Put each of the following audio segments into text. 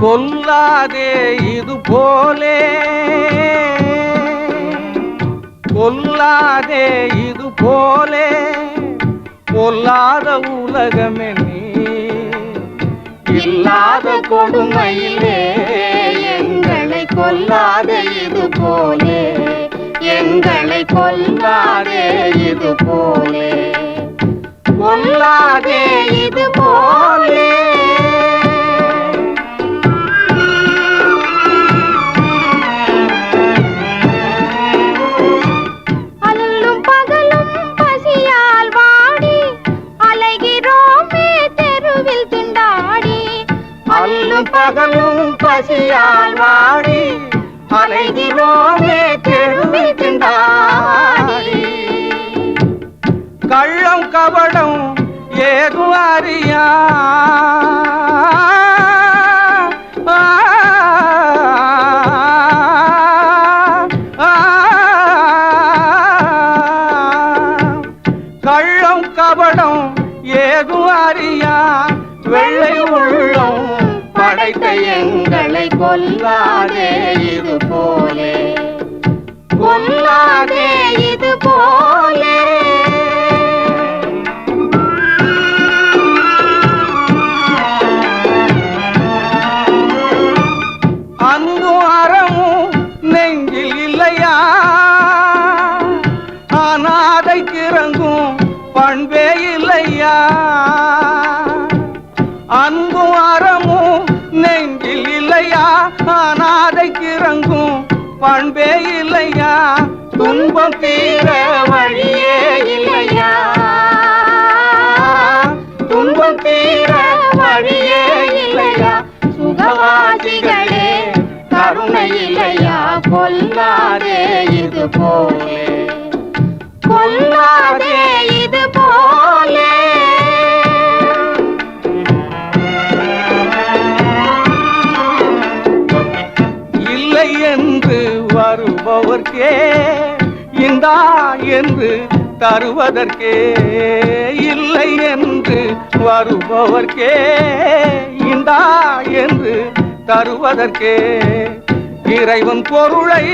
கொல்லாதே இது போலே, கொல்லாதே இது போலே, கொல்லாத உலகமே நீ இல்லாத கொடுமையிலே. எங்களை கொல்லாதே இது போலே, எங்களை கொல்லாதே இது போலே, கொல்லாதே இது போலே. அல்லும் பகலும் பசியால் வாடி அலைகிறோமே தெருவில் திண்டாடி. அல்லும் பகலும் பசியால் வாடி அலைகிறோமே தெருவில் திண்டாடி. கள்ளம் கபடம் ஏது அறியா, கள்ளம் கபடம் ஏது அறியா, வெள்ளை உள்ளம் படைத்த எங்களை கொல்லாதே இது போலே, கொல்லாதே இது போலே. அன்பும் அறமும் நெஞ்சில் இல்லையா, அநாதைக்கு இறங்கும் பண்பே இல்லையா. அன்பும் அறமும் நெஞ்சில் இல்லையா, அநாதைக்கு இறங்கும் பண்பே இல்லையா. துன்பம் தீர வழியே இல்லையா, துன்பம் தீர வழியே இல்லையா. சுகவாசிகளே கருணை இல்லையா, கொல்லாதே இது போலே, கொல்லாதே இது போலே. இல்லை என்று வருபவர்க்கே இந்தா என்று தருவதற்கே, இல்லை என்று வருபவர்க்கே இந்தா என்று தருவதற்கே, இறைவன் பொருளை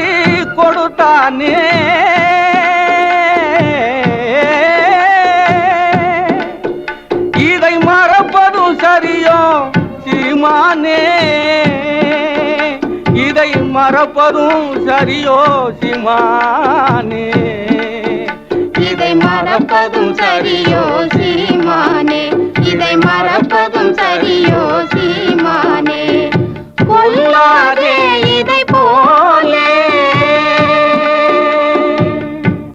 கொடுத்தானே. இதை மறப்பதும் சரியோ சீமானே, இதை மறப்பதும் சரியோ சீமானே, இதை மறப்பதும் சரியோ சீமானே, இதை மறப்பதும் சரியோ சீமானே. கொல்லாதே